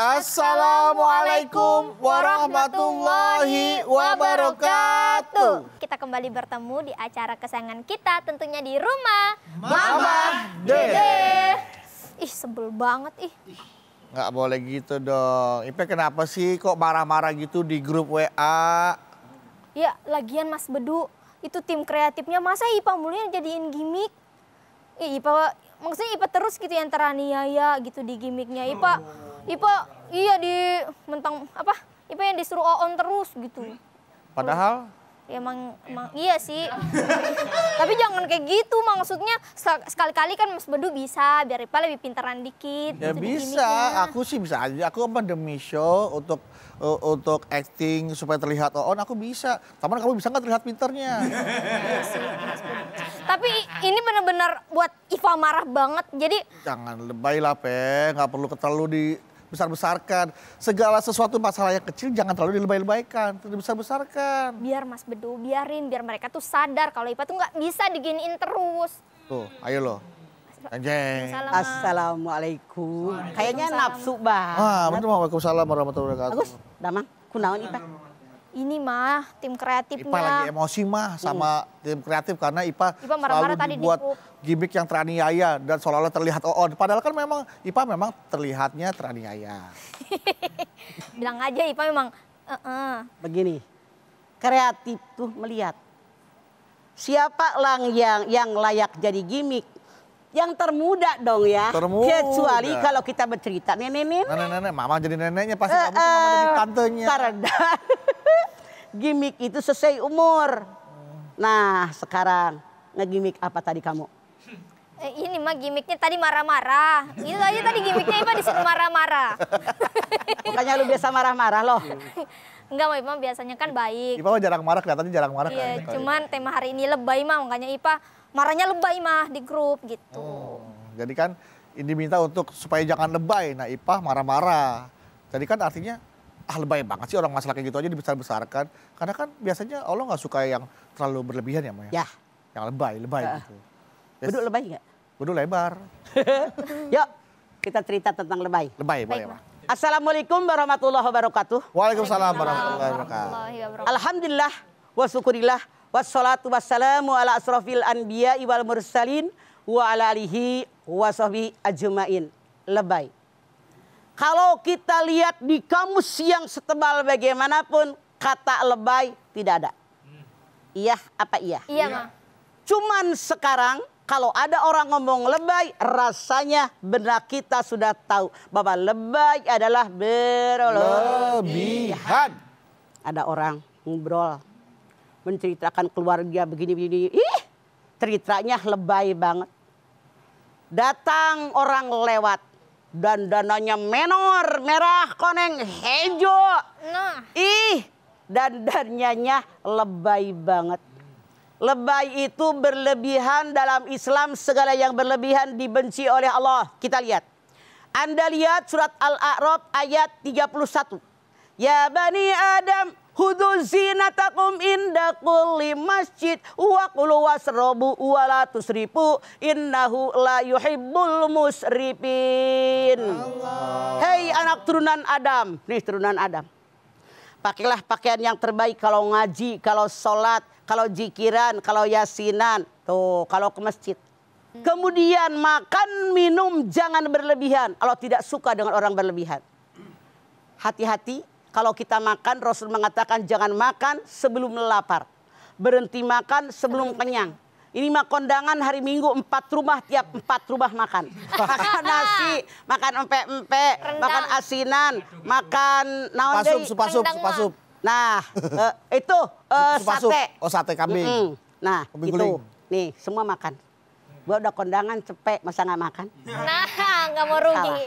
Assalamualaikum warahmatullahi wabarakatuh. Kita kembali bertemu di acara kesayangan kita, tentunya di rumah Mama Dede. Ih, sebel banget ih. Nggak boleh gitu dong. Ipe kenapa sih kok marah-marah gitu di grup WA? Ya, lagian Mas Bedu, itu tim kreatifnya masa Ipa mulu yang jadiin gimmick? Maksudnya Ipa terus gitu yang teraniaya gitu di gimmicknya. Ipa iya Ipa yang disuruh on terus gitu. Padahal Ya emang iya sih. Tapi jangan kayak gitu, maksudnya sekali-kali kan Mas Bedu bisa biar Ipa lebih pintaran dikit. ya gitu bisa, aku sih bisa aja. Aku demi show untuk acting supaya terlihat on aku bisa. Taman kamu bisa nggak terlihat pinternya? Iya sih, Mas Bedu. Tapi ini benar-benar buat Iva marah banget. Jadi Jangan lebay lah, Pe. Nggak perlu terlalu dibesar-besarkan. Segala sesuatu masalah yang kecil jangan terlalu dilebay-lebaykan, dibesar-besarkan. biar Mas Bedu, biar mereka tuh sadar kalau Ipa tuh nggak bisa diginiin terus. Tuh, ayo loh. Anjing. Assalamualaikum. Kayaknya nafsu banget. Betul, Waalaikumsalam warahmatullahi wabarakatuh. Bagus, damang, kunaon Ipa? Ini mah tim Ipa kreatifnya. lagi emosi mah sama tim kreatif karena Ipa marah-marah selalu tadi di dibuat grup. gimmick yang teraniaya dan seolah-olah terlihat on. Padahal kan memang Ipa memang terlihatnya teraniaya. Bilang aja Ipa memang Begini, kreatif tuh melihat siapa yang layak jadi gimmick. Yang termuda dong ya. Termuda. Kecuali kalau kita bercerita nenek-nenek. Nenek-nenek, mama jadi neneknya pasti kamu tuh mama jadi tantenya. Karena gimmick itu sesuai umur. Nah sekarang ngegimmick apa tadi kamu? ini mah gimmicknya tadi marah-marah. Itu aja tadi gimmicknya Ipa disuruh marah-marah. Bukannya lu biasa marah-marah loh. Enggak, mah Ipa biasanya kan baik. Ipa mah jarang marah, kelihatannya jarang marah. Iya, kayaknya. cuman tema hari ini lebay mah, makanya Ipa marahnya lebay mah di grup gitu. Jadi kan ini diminta untuk supaya jangan lebay. Nah Ipa marah-marah. Jadi kan artinya lebay banget sih orang masalah kayak gitu aja dibesar-besarkan. Karena kan biasanya Allah nggak suka yang terlalu berlebihan ya Maya. Ya. Yang lebay gitu. Beduk lebay nggak? Beduk lebar. Yuk kita cerita tentang lebay. Lebay boleh Baik, Pak. Assalamualaikum warahmatullahi wabarakatuh. Waalaikumsalam warahmatullahi wabarakatuh. Alhamdulillah wa syukurillah wassalatu wassalamu ala asrofil anbiya wal mursalin wa ala alihi wa sahbihi ajmain. Lebay. Kalau kita lihat di kamus yang setebal bagaimanapun kata lebay tidak ada. Iya apa iya? Iya mah. Cuman sekarang kalau ada orang ngomong lebay, rasanya benar kita sudah tahu bahwa lebay adalah berlebihan. Ada orang ngobrol, menceritakan keluarga begini-begini. Ih, ceritanya lebay banget. Datang orang lewat, dandanannya menor, merah, koneng, hijau. Nah, Dandannya lebay banget. Lebay itu berlebihan dalam Islam, segala yang berlebihan dibenci oleh Allah. Kita lihat. Anda lihat surat Al-A'raf ayat 31. Ya Bani Adam, hudu zinatakum inda kulli masjid wa kulu wasrobu wa la tusrifu innahu la yuhibbul musrifin. Hei anak turunan Adam. Nih turunan Adam. Pakailah pakaian yang terbaik kalau ngaji, kalau sholat, kalau jikiran, kalau yasinan, tuh kalau ke masjid. Kemudian makan, minum jangan berlebihan. Allah tidak suka dengan orang berlebihan. Hati-hati kalau kita makan, Rasul mengatakan jangan makan sebelum lapar. Berhenti makan sebelum kenyang. Ini mah kondangan hari Minggu 4 rumah, tiap 4 rumah makan. Makan nasi, makan empe-empe, makan asinan, makan naon deui? Supasup. Nah, itu sate. Oh sate kambing. Nah, Kambing itu. guling. Nih, semua makan. Gua udah kondangan cepet, masa nggak makan? nah nggak mau rugi. Salah.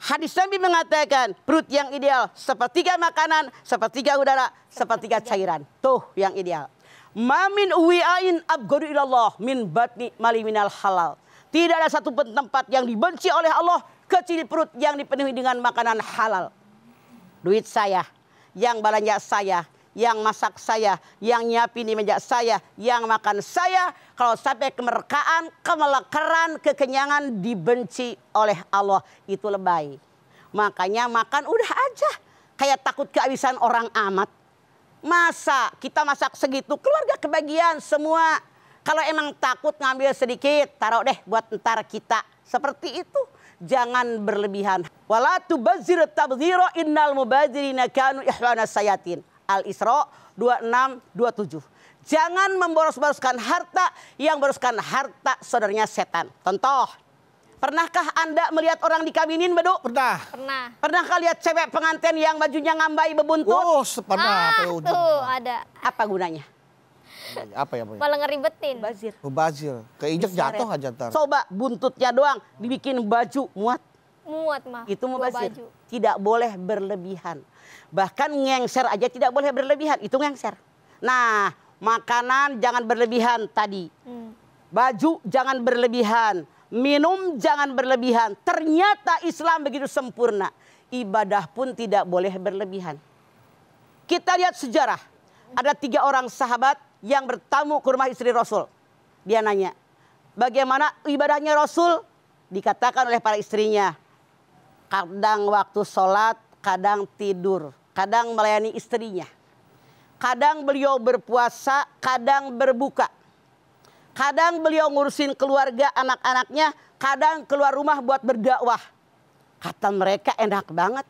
Hadis Nabi mengatakan perut yang ideal sepertiga makanan, sepertiga udara, sepertiga cairan. Tuh yang ideal. Mamin uwi'ain abghadu ilallah min batni mali minal halal. Tidak ada satu pun tempat yang dibenci oleh Allah kecuali perut yang dipenuhi dengan makanan halal. Duit saya, yang belanja saya, yang masak saya, yang nyiapin di meja saya, yang makan saya. Kalau sampai kemerkaan, kemelekeran, kekenyangan dibenci oleh Allah. Itu lebay. Makanya makan udah aja. Kayak takut kehabisan orang amat. Masa kita masak segitu, keluarga kebagian semua. Kalau emang takut ngambil sedikit, taruh deh buat ntar kita. Seperti itu. Jangan berlebihan. Wala tubazzir tabdzira innal mubadzirina kanu ikhwanas sayatin. Al-Isra 26-27. Jangan memboros-boroskan harta yang boroskan harta saudaranya setan. Contoh, pernahkah Anda melihat orang dikawinin, Bedu? Pernah. Pernah. Pernahkah lihat cewek pengantin yang bajunya ngambai bebuntut? Oh, pernah. Apa ujung? Tuh ada. Apa gunanya? Apa ya? Malah ngeribetin. Bazir. Mubazir. Keinjek jatuh aja ntar. Coba buntutnya doang dibikin baju muat. Muat mah. Itu Dua mubazir. baju. Tidak boleh berlebihan. Bahkan ngengser aja tidak boleh berlebihan. Itu ngengser. Nah, makanan jangan berlebihan tadi. Baju jangan berlebihan. Minum jangan berlebihan. Ternyata Islam begitu sempurna. Ibadah pun tidak boleh berlebihan. Kita lihat sejarah. Ada 3 orang sahabat yang bertamu ke rumah istri Rasul. Dia nanya, bagaimana ibadahnya Rasul? Dikatakan oleh para istrinya, kadang waktu sholat, kadang tidur, kadang melayani istrinya. Kadang beliau berpuasa, kadang berbuka. Kadang beliau ngurusin keluarga anak-anaknya, kadang keluar rumah buat berdakwah. Kata mereka enak banget.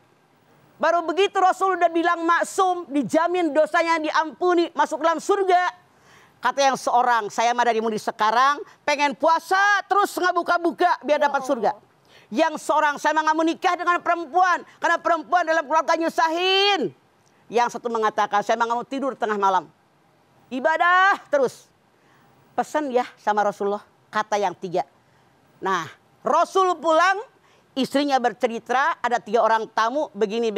Baru begitu Rasul udah bilang maksum, dijamin dosanya diampuni, masuk dalam surga. Kata yang seorang, saya mah dari mudik sekarang, pengen puasa terus nggak buka-buka biar dapat surga. Yang seorang, saya mah nggak mau nikah dengan perempuan, karena perempuan dalam keluarga nyusahin. Yang satu mengatakan, saya mah nggak mau tidur tengah malam. Ibadah terus. Pesan ya sama Rasulullah, kata yang 3. Nah, Rasul pulang, istrinya bercerita, ada 3 orang tamu begini.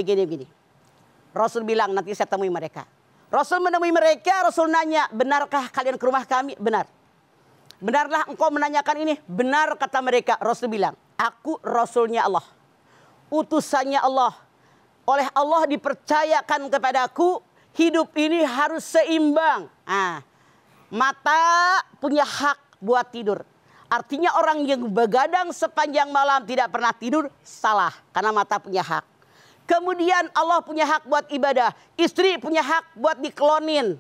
Rasul bilang, nanti saya temui mereka. Rasul menemui mereka, Rasul nanya, benarkah kalian ke rumah kami? Benar. Benarlah engkau menanyakan ini? Benar, kata mereka. Rasul bilang, aku Rasulnya Allah. Utusannya Allah. Oleh Allah dipercayakan kepadaku, hidup ini harus seimbang. Nah, mata punya hak buat tidur. Artinya orang yang begadang sepanjang malam tidak pernah tidur, salah. Karena mata punya hak. Kemudian Allah punya hak buat ibadah. Istri punya hak buat dikelonin.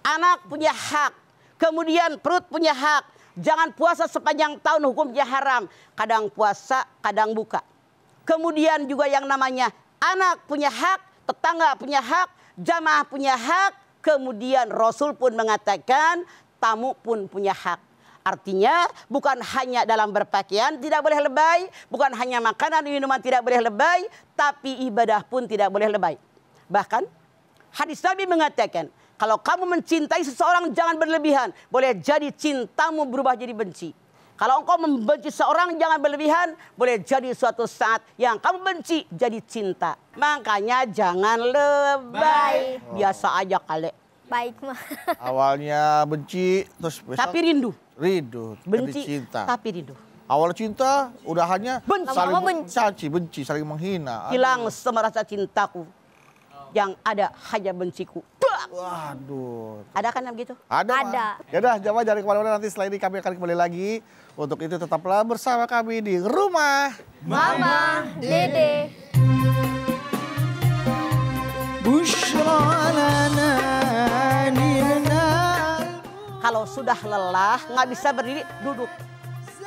Anak punya hak. Kemudian perut punya hak. Jangan puasa sepanjang tahun, hukumnya haram. Kadang puasa, kadang buka. Kemudian juga yang namanya anak punya hak, tetangga punya hak, jamaah punya hak. Kemudian Rasul pun mengatakan tamu pun punya hak. Artinya bukan hanya dalam berpakaian tidak boleh lebay, bukan hanya makanan dan minuman tidak boleh lebay, tapi ibadah pun tidak boleh lebay. Bahkan hadis Nabi mengatakan, kalau kamu mencintai seseorang jangan berlebihan, boleh jadi cintamu berubah jadi benci. Kalau engkau membenci seorang jangan berlebihan, boleh jadi suatu saat yang kamu benci jadi cinta. Makanya jangan lebay, biasa aja kali. Baik mah. Awalnya benci, terus besok Tapi rindu. benci, Benci cinta. tapi rindu. Awal cinta udah hanya Benci. saling Lama-lama benci, saling menghina. Hilang semua rasa cintaku. Yang ada hanya benciku. Waduh. Ada kan yang begitu? Ada. Ada. Ya udah, jamaah jangan kemana-mana, nanti setelah ini kami akan kembali lagi. Untuk itu tetaplah bersama kami di Rumah Mama, Dede. Kalau sudah lelah, nggak bisa berdiri, duduk.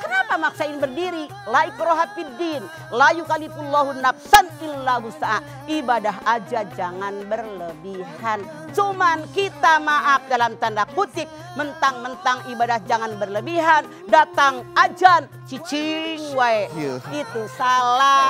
Kenapa maksain berdiri? La ikraha fiddin, la yukallifullahu nafsan illa wus'aha. Ibadah aja jangan berlebihan. Cuman kita maaf dalam tanda kutip, mentang-mentang ibadah jangan berlebihan, datang ajan cicing wae. Iya. Itu salah.